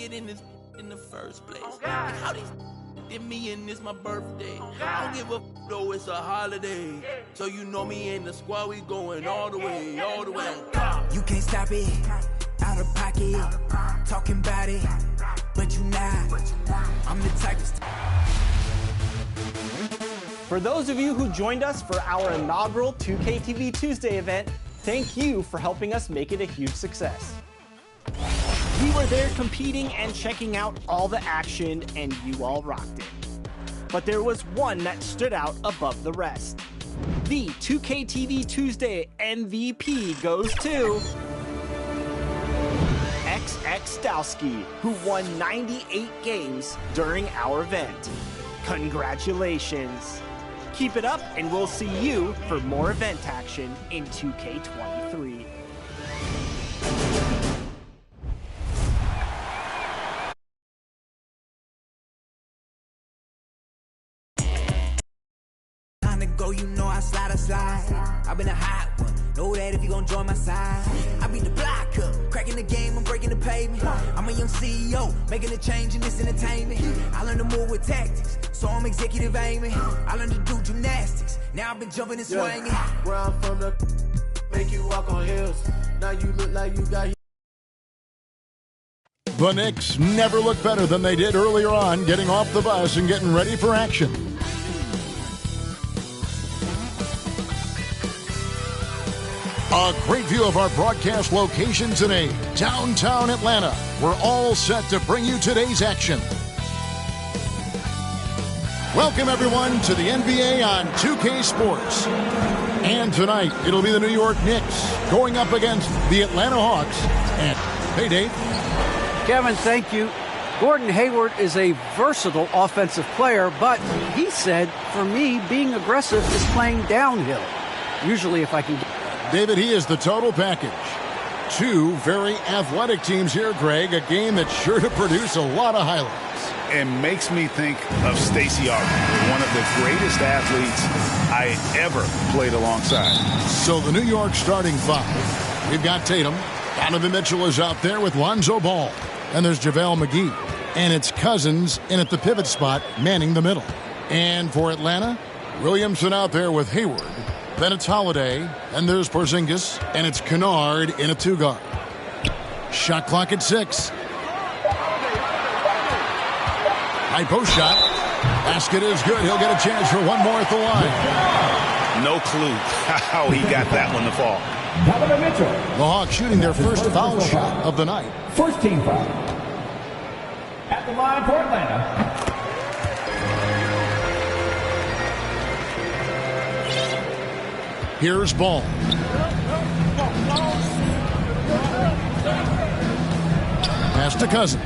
get in this in the first place? Like, how these did me and this my birthday? I don't give a though it's a holiday. So you know me and the squad, we going all the way, all the way. You can't stop it, out of pocket, talking about it, but you not. I'm the type of For those of you who joined us for our inaugural 2K TV Tuesday event, thank you for helping us make it a huge success. We were there competing and checking out all the action, and you all rocked it. But there was one that stood out above the rest. The 2K TV Tuesday MVP goes to XX Dowski, who won 98 games during our event. Congratulations! Keep it up, and we'll see you for more event action in 2K23. time to go, you know I slide. I've been a hot one. Know that if you gon' join my side, I beat the block up, cracking the game, I'm breaking the pavement. I'm a young CEO, making a change in this entertainment. I learned to move with tactics, so I'm executive aiming. I learned to do gymnastics, now I've been jumping and swinging. Where I'm from, the make you walk on hills. Now you look like you got. The Knicks never looked better than they did earlier on, getting off the bus and getting ready for action. A great view of our broadcast location today, downtown Atlanta. We're all set to bring you today's action. Welcome, everyone, to the NBA on 2K Sports. And tonight, it'll be the New York Knicks going up against the Atlanta Hawks. And, hey, Dave. Kevin, thank you. Gordon Hayward is a versatile offensive player, but he said, for me, being aggressive is playing downhill. Usually, if I can... David, he is the total package. Two very athletic teams here, Greg. A game that's sure to produce a lot of highlights. It makes me think of Stacey Augmon, one of the greatest athletes I ever played alongside. So the New York starting five. We've got Tatum. Donovan Mitchell is out there with Lonzo Ball. And there's JaVale McGee. And it's Cousins in at the pivot spot, manning the middle. And for Atlanta, Williamson out there with Hayward. Then it's Holiday, and there's Porzingis, and it's Kennard in a two-guard. Shot clock at 6. High post shot. Basket is good. He'll get a chance for one more at the line. No clue how he got that one to fall. The Hawks shooting their first foul shot of the night. First team foul. At the line for Atlanta. Here's Ball. Pass to Cousins.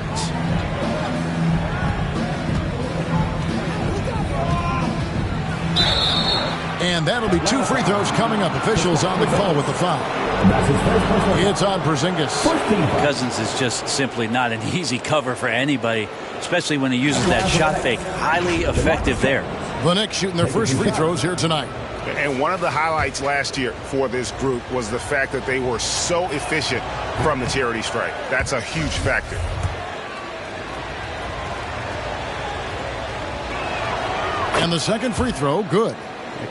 And that'll be 2 free throws coming up. Officials on the call with the foul. It's on Porzingis. Cousins is just simply not an easy cover for anybody, especially when he uses that shot fake. Highly effective there. The Knicks shooting their first free throws here tonight. And one of the highlights last year for this group was the fact that they were so efficient from the charity stripe. That's a huge factor. And the second free throw, good.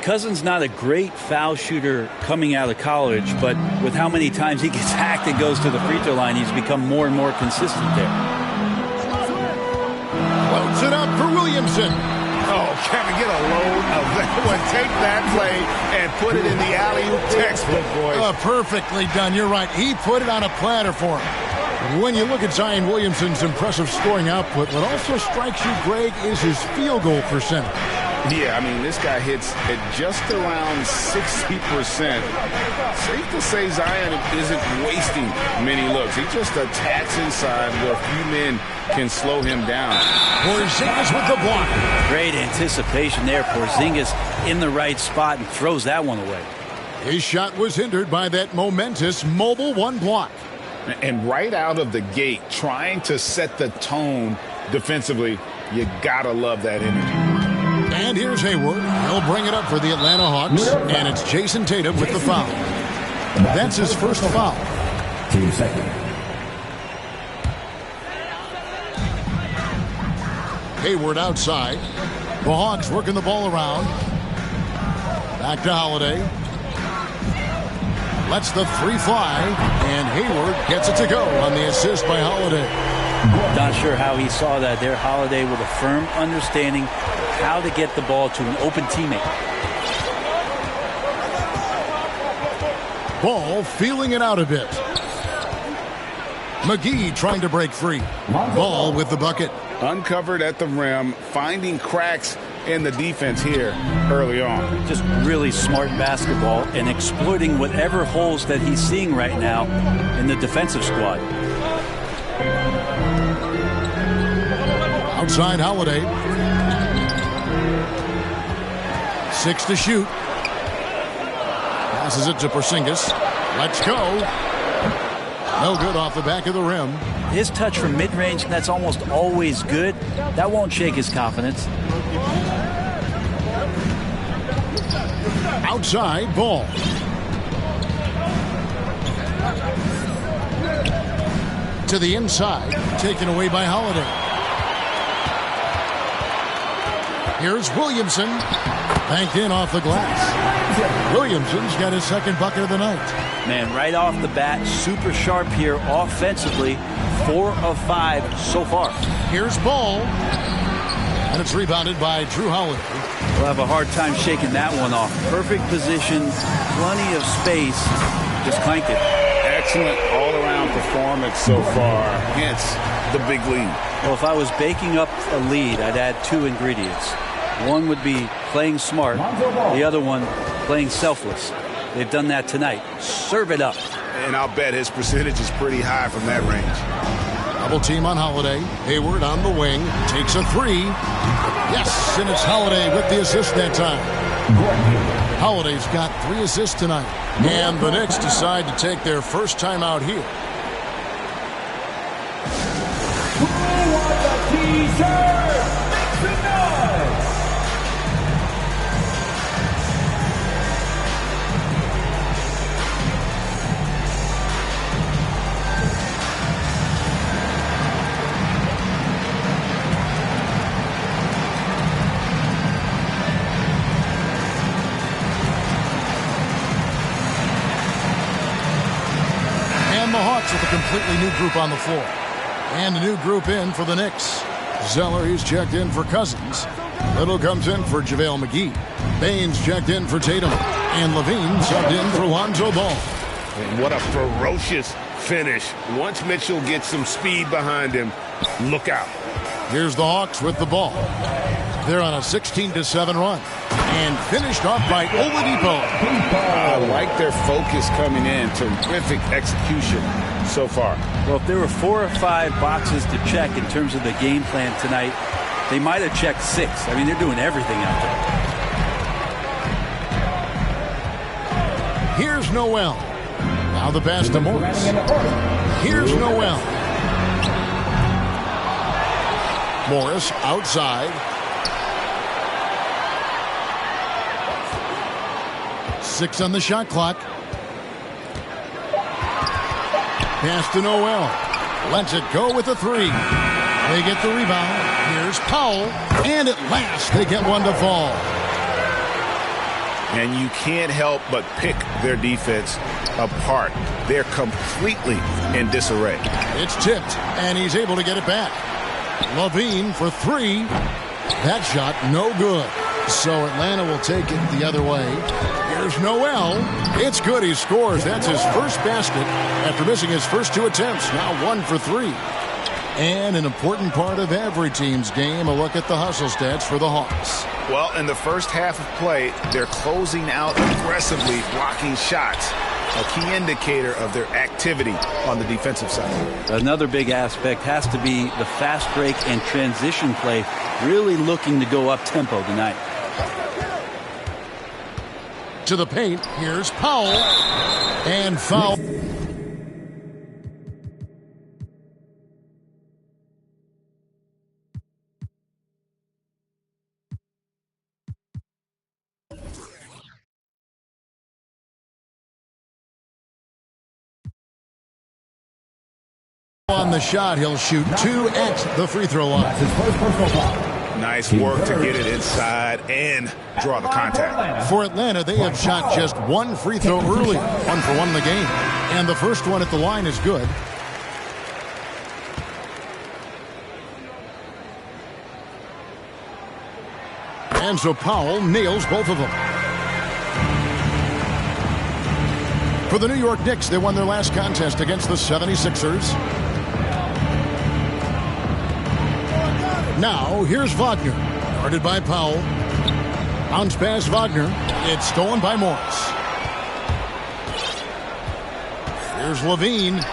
Cousins not a great foul shooter coming out of college, but with how many times he gets hacked and goes to the free throw line, he's become more and more consistent there. Floats it up for Williamson. Oh, Kevin, get a load of that one. Take that play and put it in the alley-oop textbook, boys. Perfectly done. You're right. He put it on a platter for him. When you look at Zion Williamson's impressive scoring output, what also strikes you, Greg, is his field goal percentage. Yeah, I mean, this guy hits at just around 60%. Safe to say Zion isn't wasting many looks. He just attacks inside where a few men can slow him down. Porzingis with the block. Great anticipation there. Porzingis in the right spot and throws that one away. His shot was hindered by that momentous mobile one block. And right out of the gate, trying to set the tone defensively, you gotta love that energy. And here's Hayward. He'll bring it up for the Atlanta Hawks. And it's Jason Tatum with the foul. That's his first foul. Team second. Hayward outside. The Hawks working the ball around. Back to Holiday. Lets the three fly, and Hayward gets it to go on the assist by Holiday. Not sure how he saw that there. Holiday with a firm understanding how to get the ball to an open teammate. Ball feeling it out a bit. McGee trying to break free. Ball with the bucket. Uncovered at the rim, finding cracks in the defense here early on. Just really smart basketball and exploiting whatever holes that he's seeing right now in the defensive squad. Outside Holiday. 6 to shoot. Passes it to Porzingis. Let's go. No good off the back of the rim. His touch from mid-range, that's almost always good. That won't shake his confidence. Outside, Ball. To the inside, taken away by Holiday. Here's Williamson. Banked in off the glass. Williamson's got his second bucket of the night. Man, right off the bat, super sharp here offensively. 4 of 5 so far. Here's Ball. And it's rebounded by Drew Holiday. We'll have a hard time shaking that one off. Perfect position, plenty of space. Just clanked it. Excellent all-around performance so far. Hence the big lead. Well, if I was baking up a lead, I'd add 2 ingredients. One would be playing smart. The other one, playing selfless. They've done that tonight. Serve it up. And I'll bet his percentage is pretty high from that range. Double team on Holiday. Hayward on the wing. Takes a 3. Yes, and it's Holiday with the assist that time. Holiday's got 3 assists tonight. And the Knicks decide to take their first time out here. Who won the t-shirt? Make some noise! The Hawks with a completely new group on the floor. And a new group in for the Knicks. Zeller, he's checked in for Cousins. Little comes in for JaVale McGee. Baines checked in for Tatum. And Levine subbed in for Lonzo Ball. And what a ferocious finish. Once Mitchell gets some speed behind him, look out. Here's the Hawks with the ball. They're on a 16-7 run. And finished off by Oladipo. I like their focus coming in. Terrific execution so far. Well, if there were 4 or 5 boxes to check in terms of the game plan tonight, they might have checked 6. I mean, they're doing everything out there. Here's Noel. Now the pass to Morris. Here's Noel. Morris outside. 6 on the shot clock. Pass to Noel. Lets it go with a 3. They get the rebound. Here's Powell. And at last they get one to fall. And you can't help but pick their defense apart. They're completely in disarray. It's tipped, and he's able to get it back. Levine for 3. That shot no good. So Atlanta will take it the other way. Here's Noel. It's good. He scores. That's his first basket after missing his first 2 attempts. Now 1 for 3. And an important part of every team's game, a look at the hustle stats for the Hawks. Well, in the first half of play, they're closing out aggressively, blocking shots. A key indicator of their activity on the defensive side. Another big aspect has to be the fast break and transition play, really looking to go up tempo tonight. To the paint, here's Powell. And foul. On the shot, he'll shoot 2 at the free throw line. That's his first personal foul. Nice work to get it inside and draw the contact. For Atlanta, they have shot just one free throw early, 1 for 1 in the game. And the first one at the line is good. And so Powell nails both of them. For the New York Knicks, they won their last contest against the 76ers. Now, here's Wagner. Guarded by Powell. Bounce pass Wagner. It's stolen by Morris. Here's Levine.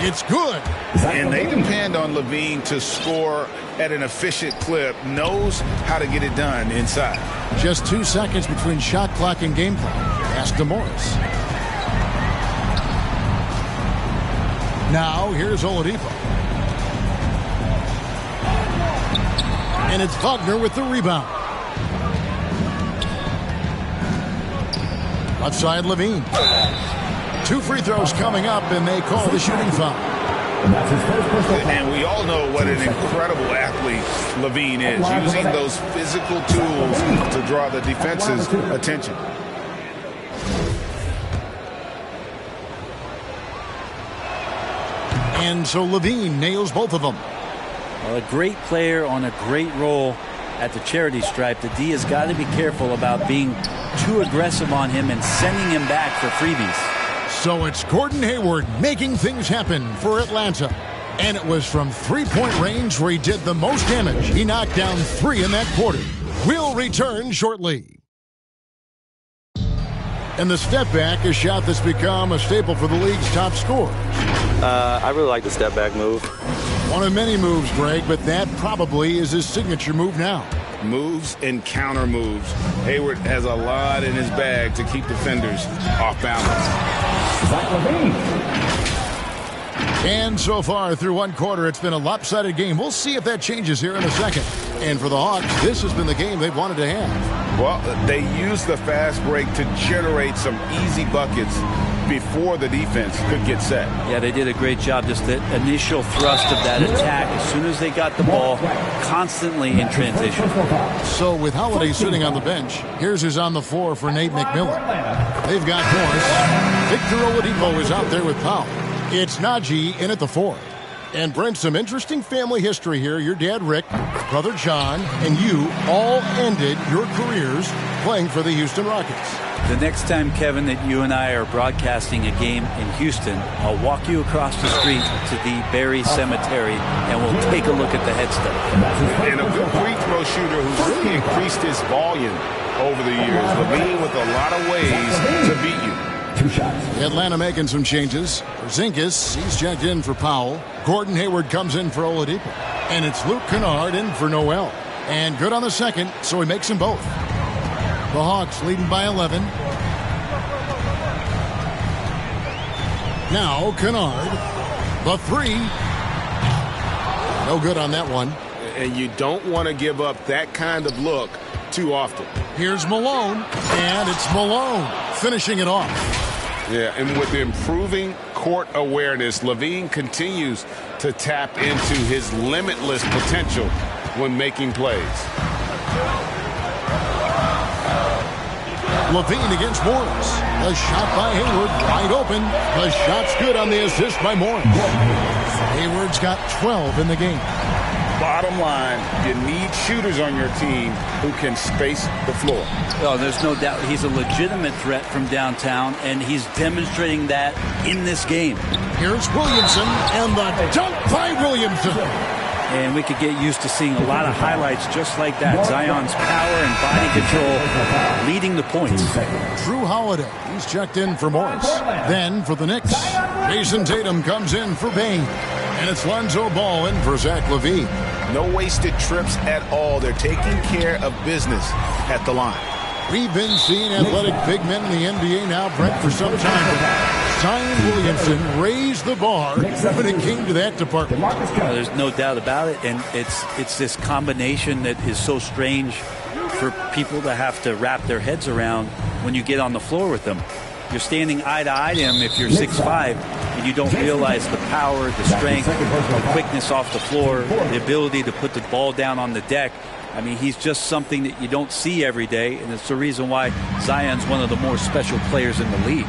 It's good. And they depend on Levine to score at an efficient clip. Knows how to get it done inside. Just 2 seconds between shot clock and game clock. Pass to Morris. Now, here's Oladipo. And it's Wagner with the rebound. Left side, Levine. 2 free throws coming up, and they call the shooting foul. And we all know what an incredible athlete Levine is, using those physical tools to draw the defense's attention. And so Levine nails both of them. Well, a great player on a great role at the charity stripe. The D has got to be careful about being too aggressive on him and sending him back for freebies. So it's Gordon Hayward making things happen for Atlanta. And it was from three-point range where he did the most damage. He knocked down 3 in that quarter. We'll return shortly. And the step back, a shot that's become a staple for the league's top scorers. I really like the step back move. One of many moves, Greg, but that probably is his signature move now. Moves and counter moves. Hayward has a lot in his bag to keep defenders off balance. And so far through one quarter, it's been a lopsided game. We'll see if that changes here in a second. And for the Hawks, this has been the game they've wanted to have. Well, they used the fast break to generate some easy buckets before the defense could get set. Yeah, they did a great job. Just the initial thrust of that attack, as soon as they got the ball, constantly in transition. So with Holiday sitting on the bench, here's who's on the floor for Nate McMillan. They've got Morris. Victor Oladipo is out there with Powell. It's Najee in at the 4. And Brent, some interesting family history here. Your dad, Rick, brother John, and you all ended your careers playing for the Houston Rockets. The next time, Kevin, that you and I are broadcasting a game in Houston, I'll walk you across the street to the Berry Cemetery, and we'll take a look at the headstone. And a good free throw shooter who's really increased his volume over the years. Levine with a lot of ways to beat you. 2 shots. Atlanta making some changes. Porzingis, he's checked in for Powell. Gordon Hayward comes in for Oladipo. And it's Luke Kennard in for Noel. And good on the second, so he makes them both. The Hawks leading by 11. Now Kennard. The 3. No good on that one. And you don't want to give up that kind of look too often. Here's Malone. And it's Malone finishing it off. Yeah, and with the improving court awareness, Levine continues to tap into his limitless potential when making plays. Levine against Morris. A shot by Hayward, wide open. The shot's good on the assist by Morris. Hayward's got 12 in the game. Bottom line, you need shooters on your team who can space the floor. Oh, there's no doubt he's a legitimate threat from downtown, and he's demonstrating that in this game. Here's Williamson, and the dunk by Williamson. And we could get used to seeing a lot of highlights just like that. Zion's power and body control leading the points. Drew Holiday, he's checked in for Morris. Then for the Knicks, Jason Tatum comes in for Bain. And it's Lonzo Ball in for Zach LaVine. No wasted trips at all. They're taking care of business at the line. We've been seeing athletic big men in the NBA now, Brent, for some time. But Zion Williamson raised the bar when it came to that department. There's no doubt about it. And it's this combination that is so strange for people to have to wrap their heads around when you get on the floor with them. You're standing eye to eye to him if you're 6'5", and you don't realize the power, the strength, the quickness off the floor, the ability to put the ball down on the deck. I mean, he's just something that you don't see every day, and it's the reason why Zion's one of the more special players in the league.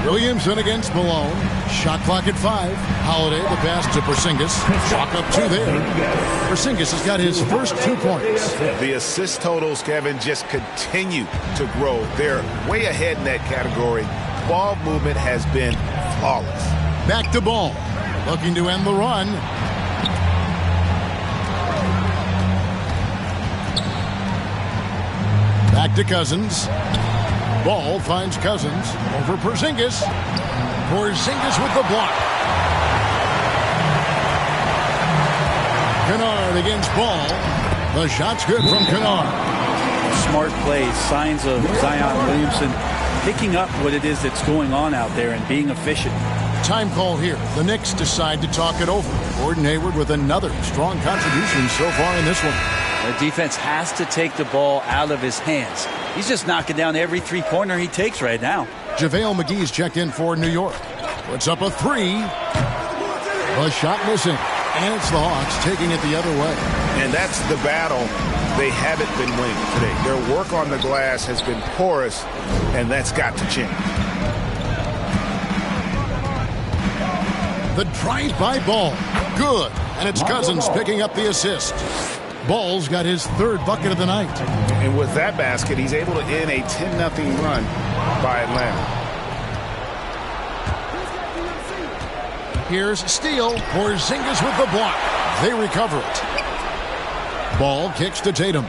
Williamson against Malone. Shot clock at 5. Holiday, the pass to Porzingis. Chalk up 2 there. Porzingis has got his first 2 points. The assist totals, Kevin, just continue to grow. They're way ahead in that category. Ball movement has been flawless. Back to Ball. Looking to end the run. Back to Cousins. Ball finds Cousins over Porzingis. Porzingis with the block. Kennard against Ball. The shot's good from Kennard. Smart plays, signs of Zion Williamson picking up what it is that's going on out there and being efficient. Time call here. The Knicks decide to talk it over. Gordon Hayward with another strong contribution so far in this one. The defense has to take the ball out of his hands. He's just knocking down every three-pointer he takes right now. JaVale McGee's checked in for New York. Puts up a 3. A shot missing. And it's the Hawks taking it the other way. And that's the battle they haven't been winning today. Their work on the glass has been porous, and that's got to change. The drive-by Ball. Good. And it's Cousins picking up the assist. Ball's got his 3rd bucket of the night. And with that basket, he's able to end a 10-0 run by Atlanta. Here's Steele. Porzingis with the block. They recover it. Ball kicks to Tatum.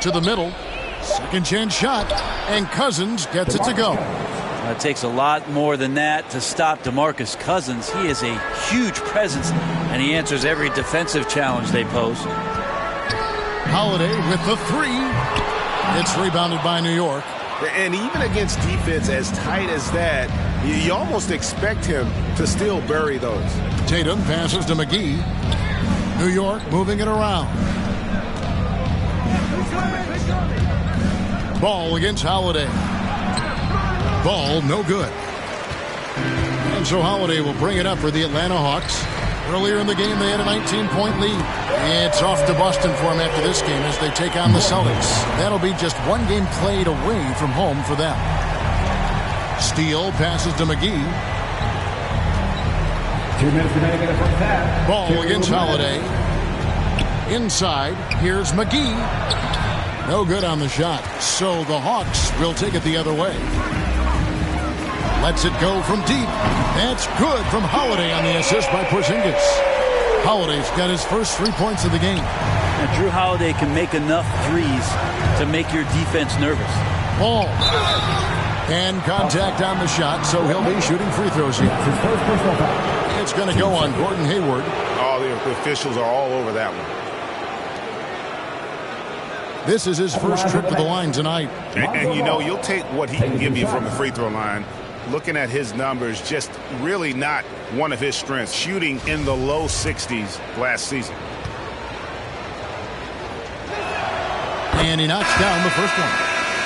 To the middle. Second chance shot. And Cousins gets it to go. It takes a lot more than that to stop DeMarcus Cousins. He is a huge presence, and he answers every defensive challenge they pose. Holiday with the 3. It's rebounded by New York. And even against defense as tight as that, you almost expect him to still bury those. Tatum passes to McGee. New York moving it around. Ball against Holiday. Ball no good. And so Holiday will bring it up for the Atlanta Hawks. Earlier in the game, they had a 19-point lead. It's off to Boston for them after this game as they take on the Celtics. That'll be just 1 game played away from home for them. Steele passes to McGee. 2 minutes remaining in the first half. Ball against Holiday. Inside, here's McGee. No good on the shot. So the Hawks will take it the other way. Lets it go from deep. That's good from Holiday on the assist by Porzingis. Holiday's got his first 3 points of the game. Now, Drew Holiday can make enough threes to make your defense nervous. Ball. And contact on the shot, so he'll be shooting free throws here. It's going to go on Gordon Hayward. Oh, the officials are all over that one. This is his first trip to the line tonight. And you know, you'll take what he can give you from the free throw line. Looking at his numbers, just really not one of his strengths. Shooting in the low 60s last season. And he knocks down the first one.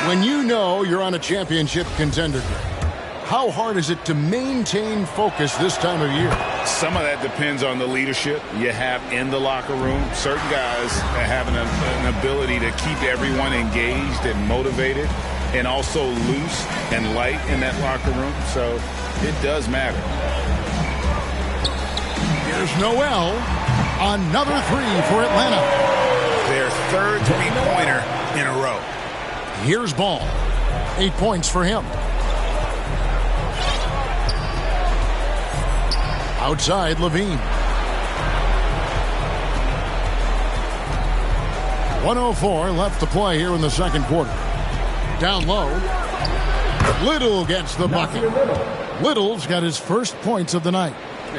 When you know you're on a championship contender, how hard is it to maintain focus this time of year? Some of that depends on the leadership you have in the locker room. Certain guys have an ability to keep everyone engaged and motivated and also loose and light in that locker room. So it does matter. Here's Noel. Another 3 for Atlanta. Their 3rd three-pointer in a row. Here's Ball. 8 points for him. Outside, Levine. 1:04 left to play here in the second quarter. Down low. Little gets the bucket. Little's got his first points of the night.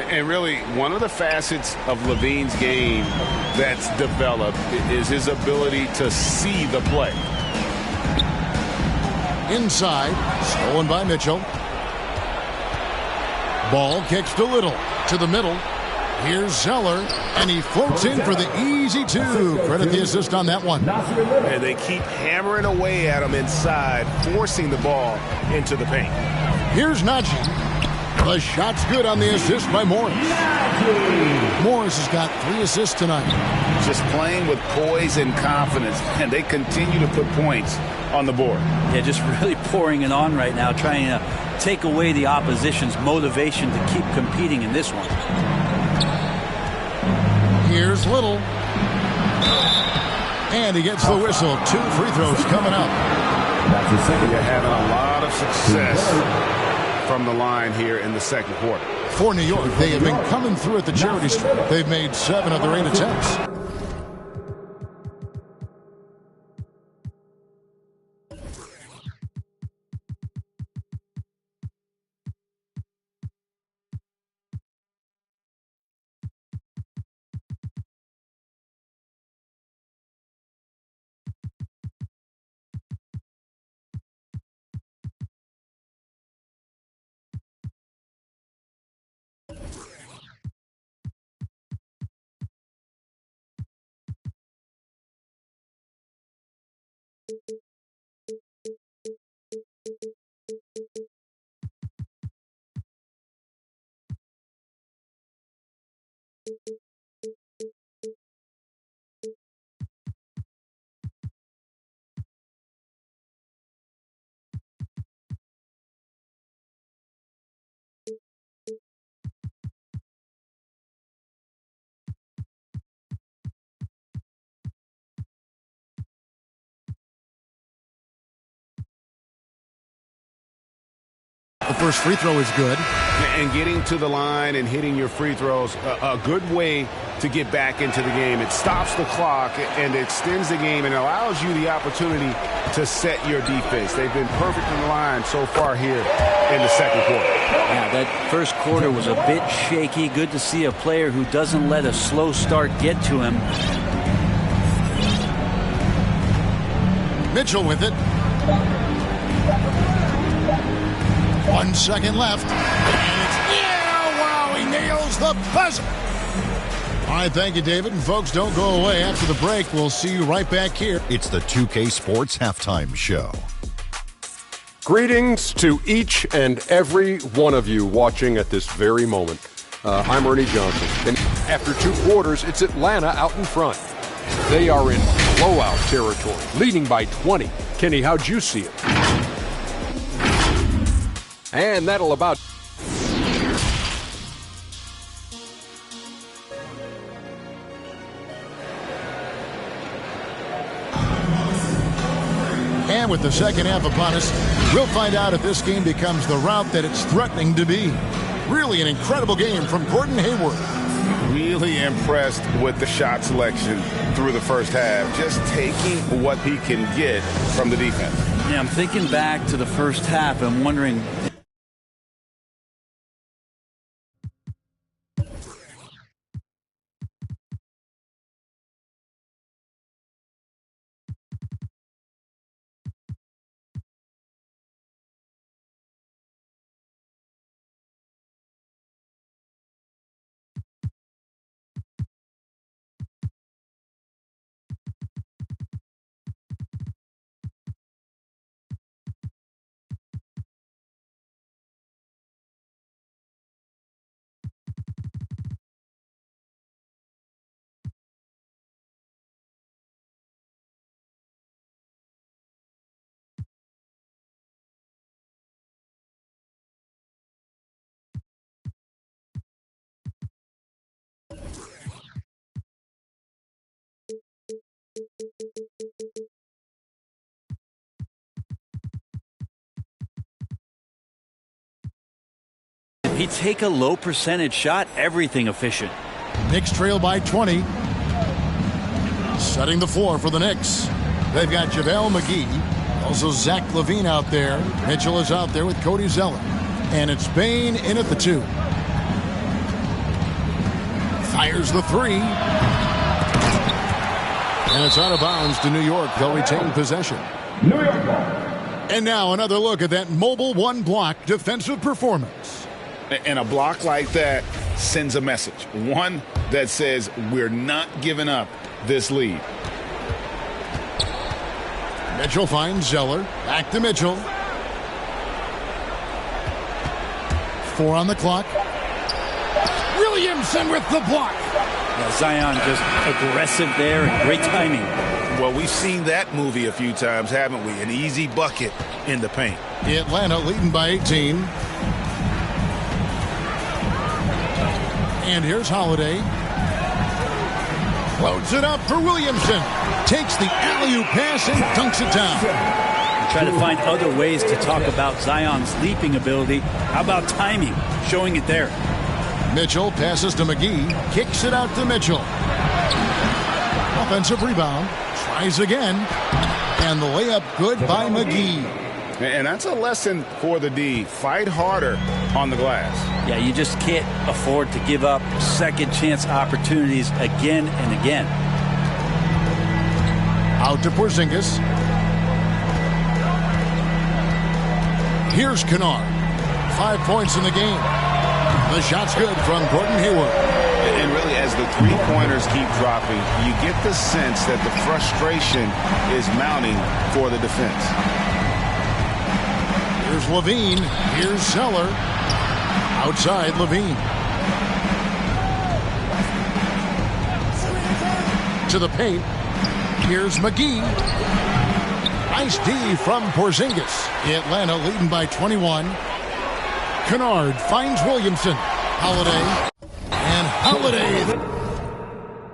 And really, one of the facets of Levine's game that's developed is his ability to see the play. Inside, stolen by Mitchell. Ball kicks to Little. To the middle. Here's Zeller, and he floats in for the easy two. Credit the assist on that one. And they keep hammering away at him inside, forcing the ball into the paint. Here's Najee. The shot's good on the assist by Morris. Morris has got 3 assists tonight. Just playing with poise and confidence, and they continue to put points on the board. Yeah, just really pouring it on right now, trying to take away the opposition's motivation to keep competing in this one. Here's Little. And he gets the whistle. 2 free throws coming up. They're having a lot of success from the line here in the second quarter. For New York, they have been coming through at the charity stripe. They've made 7 of their 8 attempts. The first free throw is good. And getting to the line and hitting your free throws, a good way to get back into the game. It stops the clock and extends the game and allows you the opportunity to set your defense. They've been perfect in the line so far here in the second quarter. Yeah, that first quarter was a bit shaky. Good to see a player who doesn't let a slow start get to him. Mitchell with it. 1 second left. And it's, yeah, wow, he nails the buzzer. All right, thank you, David. And folks, don't go away. After the break, we'll see you right back here. It's the 2K Sports Halftime Show. Greetings to each and every one of you watching at this very moment. I'm Ernie Johnson. And after 2 quarters, it's Atlanta out in front. They are in blowout territory, leading by 20. Kenny, how'd you see it? And that'll about... And with the second half upon us, we'll find out if this game becomes the route that it's threatening to be. Really an incredible game from Gordon Hayward. Really impressed with the shot selection through the first half. Just taking what he can get from the defense. Yeah, I'm thinking back to the first half. I'm wondering... If he take a low percentage shot, everything efficient. Knicks trail by 20. Setting the floor for the Knicks. They've got JaVale McGee. Also Zach LaVine out there. Mitchell is out there with Cody Zeller. And it's Bane in at the 2. Fires the 3. And it's out of bounds to New York. They'll retain possession. New York ball. And now another look at that mobile one block defensive performance. And a block like that sends a message, one that says we're not giving up this lead. Mitchell finds Zeller. Back to Mitchell. 4 on the clock. Williamson with the block. Yeah, Zion just aggressive there and great timing. Well, we've seen that movie a few times, haven't we? An easy bucket in the paint. Atlanta leading by 18. And here's Holiday. Loads it up for Williamson. Takes the alley-oop pass and dunks it down. Try to find other ways to talk about Zion's leaping ability. How about timing? Showing it there. Mitchell passes to McGee. Kicks it out to Mitchell. Offensive rebound. Tries again. And the layup good by McGee. And that's a lesson for the D. Fight harder on the glass. Yeah, you just can't afford to give up second chance opportunities again and again. Out to Porzingis. Here's Kennard. 5 points in the game. The shot's good from Gordon Hayward. And really, as the three-pointers keep dropping, you get the sense that the frustration is mounting for the defense. Here's Levine. Here's Zeller. Outside Levine. To the paint. Here's McGee. Nice D from Porzingis. Atlanta leading by 21. Kennard finds Williamson. Holiday. And Holiday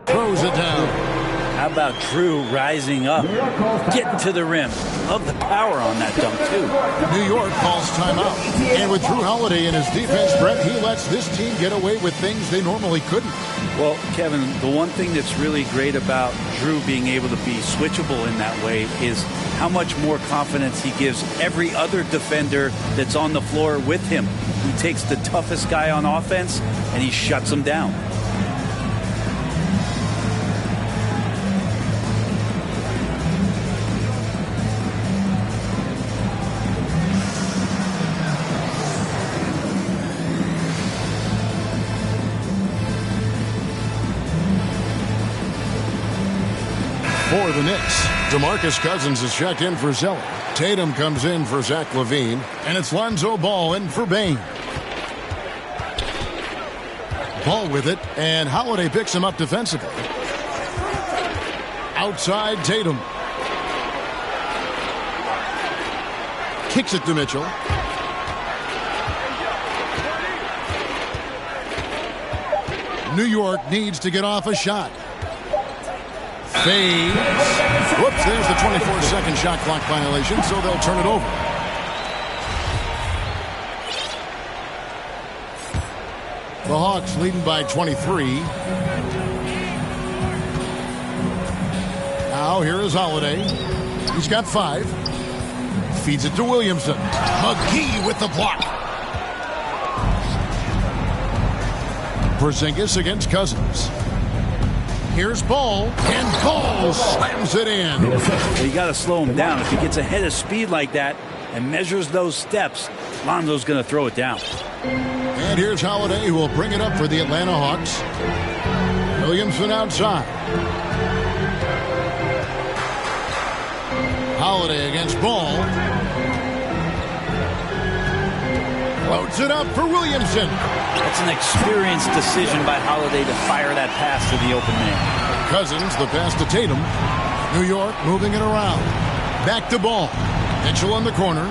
throws it down. How about Drew rising up, getting to the rim? Love the power on that dunk, too. New York calls timeout. And with Drew Holiday in his defense, Brett, he lets this team get away with things they normally couldn't. Well, Kevin, the one thing that's really great about Drew being able to be switchable in that way is how much more confidence he gives every other defender that's on the floor with him. He takes the toughest guy on offense, and he shuts him down. For the Knicks, DeMarcus Cousins is checked in for Zeller. Tatum comes in for Zach LaVine. And it's Lonzo Ball in for Bane. Ball with it, and Holiday picks him up defensively. Outside Tatum. Kicks it to Mitchell. New York needs to get off a shot. Fades. Whoops, there's the 24-second shot clock violation, so they'll turn it over. The Hawks leading by 23. Now here is Holiday. He's got 5. Feeds it to Williamson. McGee with the block. Porzingis against Cousins. Here's Ball, and Ball slams it in. Well, you got to slow him down. If he gets ahead of speed like that and measures those steps, Lonzo's going to throw it down. And here's Holiday, who will bring it up for the Atlanta Hawks. Williamson outside. Holiday against Ball. Floats it up for Williamson. That's an experienced decision by Holiday to fire that pass to the open man. Cousins, the pass to Tatum. New York moving it around. Back to Ball. Mitchell in the corner.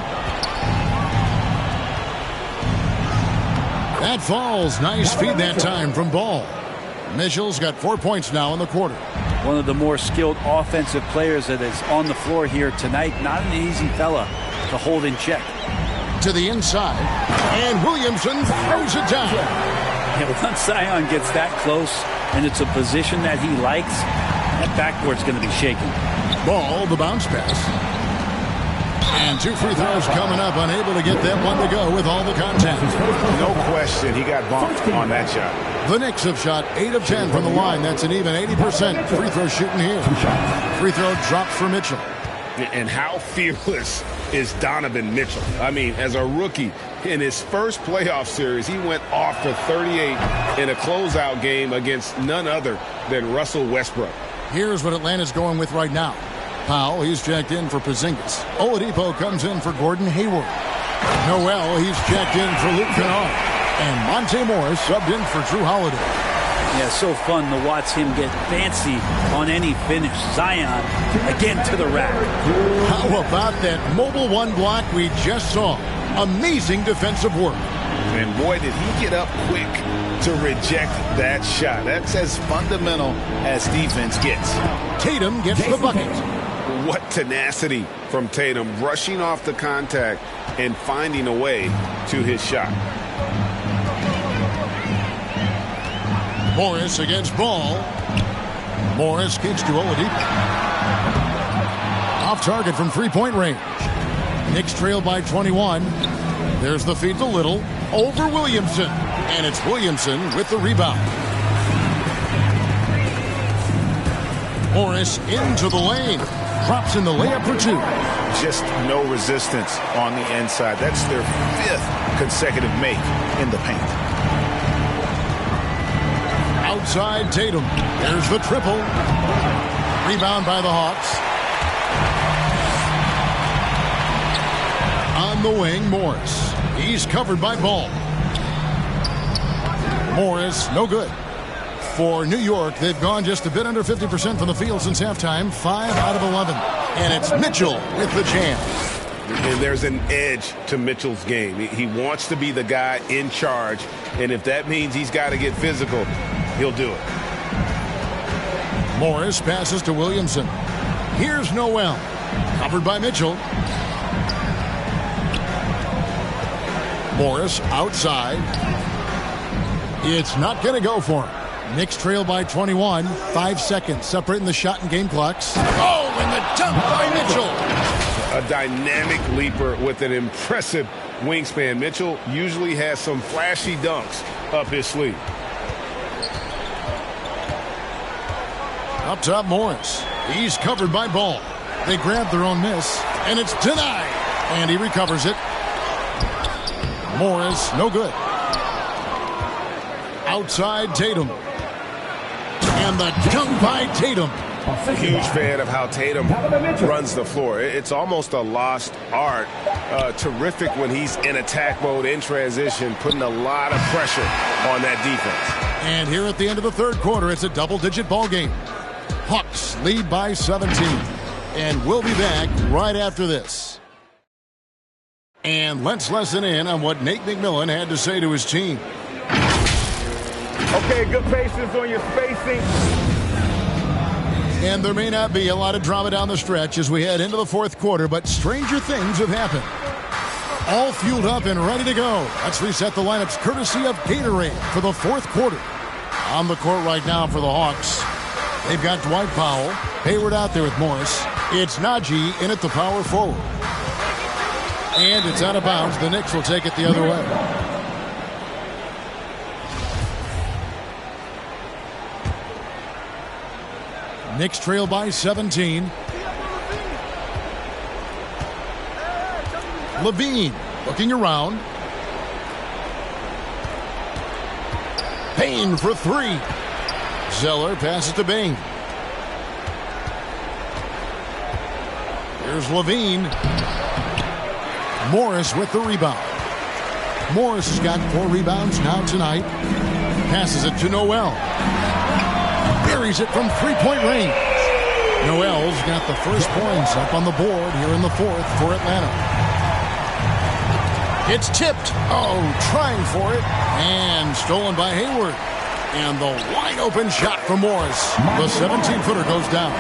That falls. Nice feed that time from Ball. Mitchell's got 4 points now in the quarter. One of the more skilled offensive players that is on the floor here tonight. Not an easy fella to hold in check. To the inside, and Williamson throws it down. Yeah, once Zion gets that close, and it's a position that he likes, that backboard's going to be shaking. Ball, the bounce pass. And 2 free throws coming up, unable to get that one to go with all the contact. No question, he got bumped on that shot. The Knicks have shot 8 of 10 from the line. That's an even 80% free throw shooting here. Free throw dropped for Mitchell. And how fearless is Donovan Mitchell. I mean, as a rookie, in his first playoff series, he went off for 38 in a closeout game against none other than Russell Westbrook. Here's what Atlanta's going with right now. Powell, he's checked in for Porzingis. Oladipo comes in for Gordon Hayward. Noel, he's checked in for Luke Kennard. And Monte Morris subbed in for Drew Holiday. Yeah, so fun to watch him get fancy on any finish. Zion, again to the rack. How about that mobile one block we just saw? Amazing defensive work. And boy, did he get up quick to reject that shot. That's as fundamental as defense gets. Tatum gets the bucket. What tenacity from Tatum, brushing off the contact and finding a way to his shot. Morris against Ball. Morris kicks to Oladipo. Off target from three-point range. Knicks trail by 21. There's the feed to Little. Over Williamson. And it's Williamson with the rebound. Morris into the lane. Drops in the layup for two. Just no resistance on the inside. That's their 5th consecutive make in the paint. Outside Tatum. There's the triple. Rebound by the Hawks. On the wing, Morris. He's covered by Ball. Morris, no good. For New York, they've gone just a bit under 50% from the field since halftime. 5 out of 11. And it's Mitchell with the jam. And there's an edge to Mitchell's game. He wants to be the guy in charge. And if that means he's got to get physical, he'll do it. Morris passes to Williamson. Here's Noel. Covered by Mitchell. Morris outside. It's not going to go for him. Knicks trail by 21. 5 seconds separating the shot and game clocks. Oh, and the dunk by Mitchell. A dynamic leaper with an impressive wingspan. Mitchell usually has some flashy dunks up his sleeve. Up top, Morris. He's covered by Ball. They grab their own miss, and it's denied. And he recovers it. Morris, no good. Outside Tatum. And the dunk by Tatum. Huge fan of how Tatum runs the floor. It's almost a lost art. Terrific when he's in attack mode, in transition, putting a lot of pressure on that defense. And here at the end of the third quarter, it's a double-digit ball game. Hawks lead by 17. And we'll be back right after this. And let's listen in on what Nate McMillan had to say to his team. Okay, good patience on your spacing. And there may not be a lot of drama down the stretch as we head into the fourth quarter, but stranger things have happened. All fueled up and ready to go. Let's reset the lineups courtesy of Gatorade for the fourth quarter. On the court right now for the Hawks. They've got Dwight Powell. Hayward out there with Morris. It's Najee in at the power forward. And it's out of bounds. The Knicks will take it the other way. Knicks trail by 17. Levine looking around. Payne for three. Zeller passes to Bain. Here's Levine. Morris with the rebound. Morris has got 4 rebounds now tonight. Passes it to Noel. Buries it from three-point range. Noel's got the first points up on the board here in the fourth for Atlanta. It's tipped. Oh, trying for it. And stolen by Hayward. And the wide-open shot from Morris. The 17-footer goes down.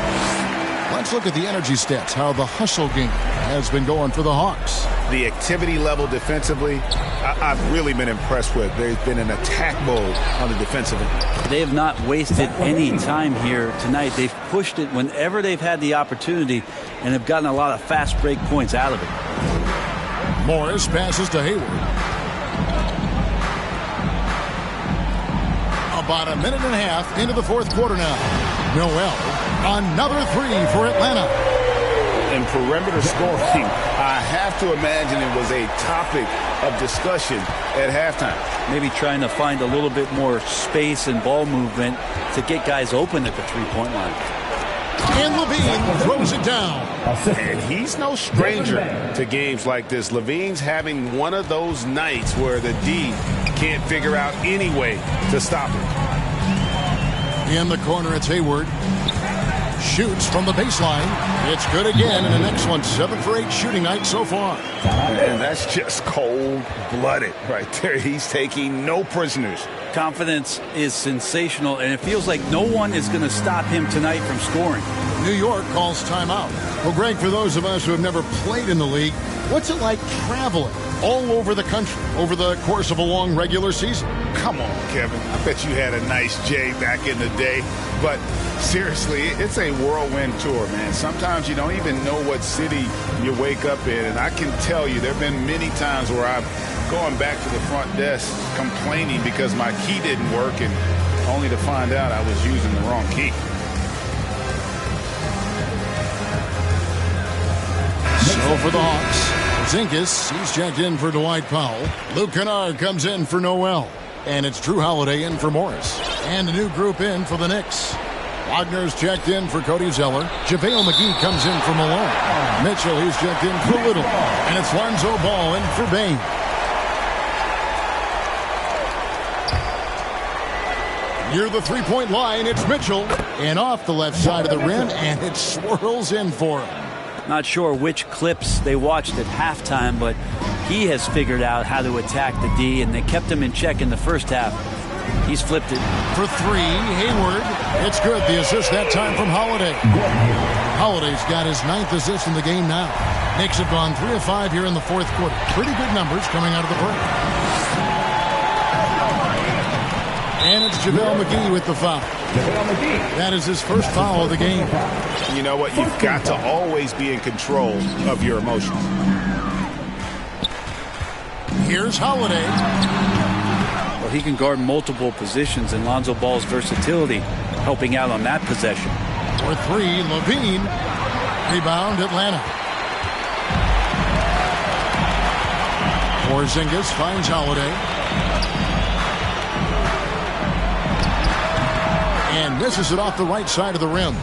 Let's look at the energy stats, how the hustle game has been going for the Hawks. The activity level defensively, I've really been impressed with. There's been an attack mode on the defensive end. They have not wasted any time here tonight. They've pushed it whenever they've had the opportunity and have gotten a lot of fast break points out of it. Morris passes to Hayward. About a minute and a half into the fourth quarter now. Noel, another three for Atlanta. And and perimeter scoring, I have to imagine it was a topic of discussion at halftime. Maybe trying to find a little bit more space and ball movement to get guys open at the three-point line. And Levine throws it down. And he's no stranger to games like this. Levine's having one of those nights where the D can't figure out any way to stop him. In the corner, it's Hayward. Shoots from the baseline. It's good again, and an excellent 7 for 8 shooting night so far. And that's just cold-blooded right there. He's taking no prisoners. Confidence is sensational, and it feels like no one is going to stop him tonight from scoring. New York calls timeout. Well, Greg, for those of us who have never played in the league, what's it like traveling all over the country over the course of a long regular season? Come on, Kevin. I bet you had a nice J back in the day. But seriously, it's a whirlwind tour, man. Sometimes you don't even know what city you wake up in. And I can tell you there have been many times where I've gone back to the front desk complaining because my key didn't work, and only to find out I was using the wrong key. So for the Hawks, Zingas, he's checked in for Dwight Powell. Luke Kennard comes in for Noel. And it's Drew Holiday in for Morris. And a new group in for the Knicks. Wagner's checked in for Cody Zeller. JaVale McGee comes in for Malone. Mitchell, he's checked in for Little. And it's Lonzo Ball in for Bain. Near the three-point line, it's Mitchell. And off the left side of the rim, and it swirls in for him. Not sure which clips they watched at halftime, but he has figured out how to attack the D, and they kept him in check in the first half. He's flipped it. For three, Hayward. It's good. The assist that time from Holiday. Holiday's got his 9th assist in the game now. Knicks have gone 3 of 5 here in the fourth quarter. Pretty good numbers coming out of the break. And it's JaVale McGee with the foul. That is his first foul of the game. You know what? You've got to always be in control of your emotions. Here's Holiday. Well, he can guard multiple positions, and Lonzo Ball's versatility helping out on that possession. For three, Levine. Rebound, Atlanta. Porzingis finds Holiday. And misses it off the right side of the rim.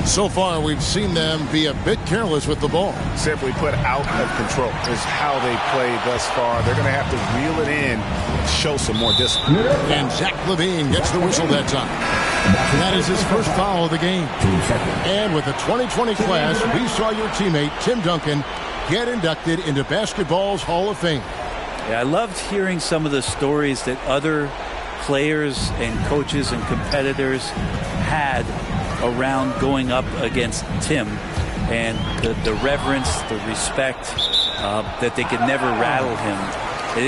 So far, we've seen them be a bit careless with the ball. Simply put, out of control is how they played thus far. They're going to have to reel it in and show some more discipline. And Zach LaVine gets the whistle that time. That is his first foul of the game. And with the 2020 class, we saw your teammate, Tim Duncan, get inducted into basketball's Hall of Fame. Yeah, I loved hearing some of the stories that other players and coaches and competitors had around going up against Tim, and the reverence, the respect, that they could never rattle him.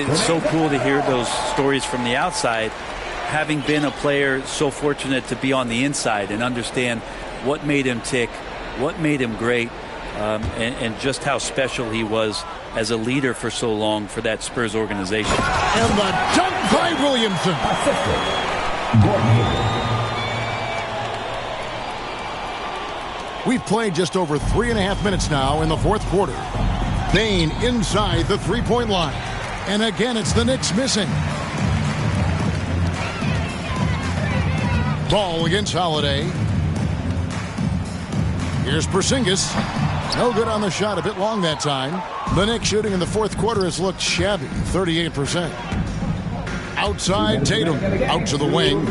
It's so cool to hear those stories from the outside, having been a player so fortunate to be on the inside and understand what made him tick, what made him great, and just how special he was as a leader for so long for that Spurs organization. And the dunk by Williamson. We've played just over 3.5 minutes now in the fourth quarter. Bain inside the three-point line. And again, it's the Knicks missing. Ball against Holiday. Here's Porzingis. No good on the shot, a bit long that time. The Knicks shooting in the fourth quarter has looked shabby, 38%. Outside, Tatum, out to the wing.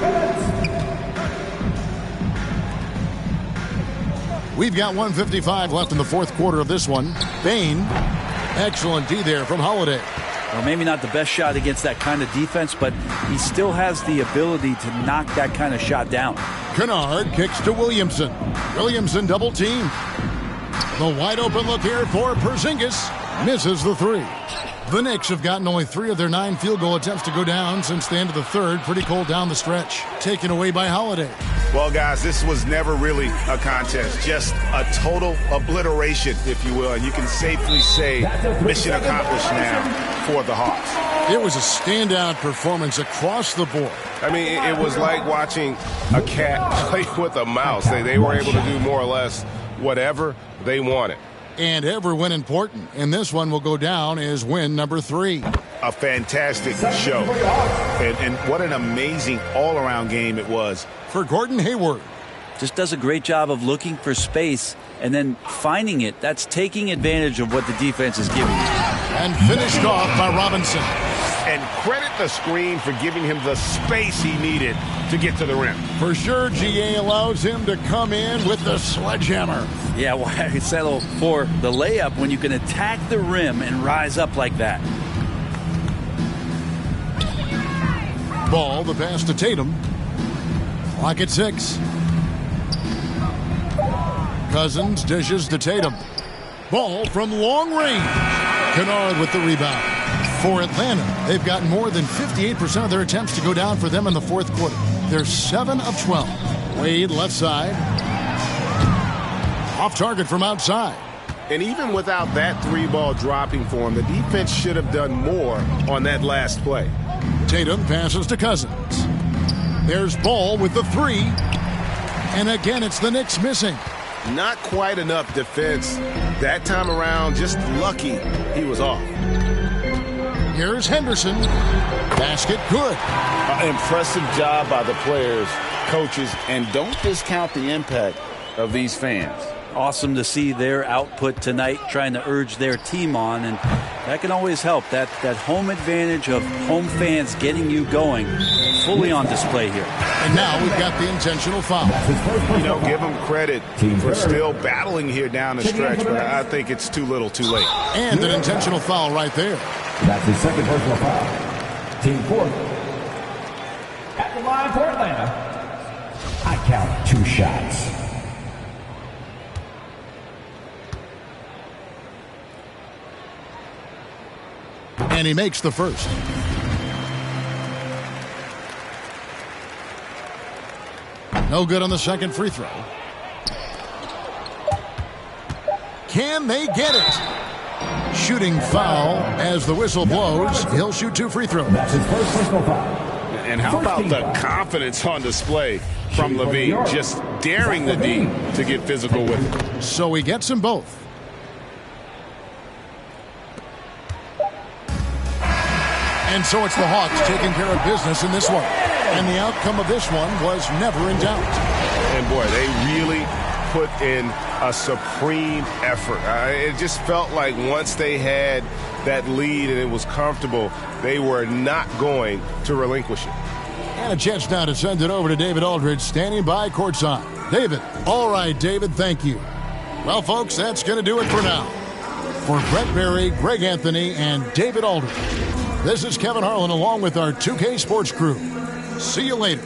We've got 1:55 left in the fourth quarter of this one. Bain, excellent D there from Holiday. Well, maybe not the best shot against that kind of defense, but he still has the ability to knock that kind of shot down. Kennard kicks to Williamson. Williamson double team. The wide open look here for Porzingis. Misses the three. The Knicks have gotten only 3 of their 9 field goal attempts to go down since the end of the third. Pretty cold down the stretch. Taken away by Holiday. Well, guys, this was never really a contest. Just a total obliteration, if you will. And you can safely say mission accomplished now for the Hawks. It was a standout performance across the board. I mean, it was like watching a cat play with a mouse. They were able to do more or less whatever they wanted. And every win important. And this one will go down as win number 3. A fantastic show. And what an amazing all-around game it was. For Gordon Hayward. Just does a great job of looking for space and then finding it. That's taking advantage of what the defense is giving you. And finished off by Robinson. And credit the screen for giving him the space he needed to get to the rim. For sure, GA allows him to come in with the sledgehammer. Yeah, why settle for the layup when you can attack the rim and rise up like that? Ball, the pass to Tatum. Clock at 6. Cousins dishes to Tatum. Ball from long range. Kennard with the rebound. For Atlanta, they've gotten more than 58% of their attempts to go down for them in the fourth quarter. They're 7 of 12. Wade left side. Off target from outside. And even without that 3-ball dropping for him, the defense should have done more on that last play. Tatum passes to Cousins. There's Ball with the 3. And again, it's the Knicks missing. Not quite enough defense that time around. Just lucky he was off. Here's Henderson. Basket good. Impressive job by the players, coaches, and don't discount the impact of these fans. Awesome to see their output tonight, trying to urge their team on, and that can always help. That home advantage of home fans getting you going, fully on display here. And now we've got the intentional foul. Give them credit for still battling here down the stretch, but I think it's too little too late. And an intentional foul right there. That's his second personal foul. Team 4th. At the line for Atlanta. I count 2 shots. And he makes the first. No good on the second free throw. Can they get it? Shooting foul as the whistle blows. He'll shoot 2 free throws. That's his first personal foul. And how about the confidence on display from Levine, just daring the D to get physical with him. So he gets them both. And so it's the Hawks taking care of business in this one. And the outcome of this one was never in doubt. And boy, they really put in a supreme effort. It just felt like once they had that lead and it was comfortable, they were not going to relinquish it. And a chance now to send it over to David Aldridge, standing by courtside. David. All right, David, thank you. Well, folks, that's going to do it for now. For Brett Berry, Greg Anthony, and David Aldridge, this is Kevin Harlan along with our 2K Sports crew. See you later.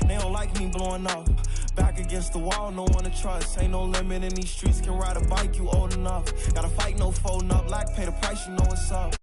They don't like me blowing up. Back against the wall, no one to trust. Ain't no limit in these streets. Can ride a bike, you old enough. Gotta fight, no folding up. Like pay the price, you know what's up.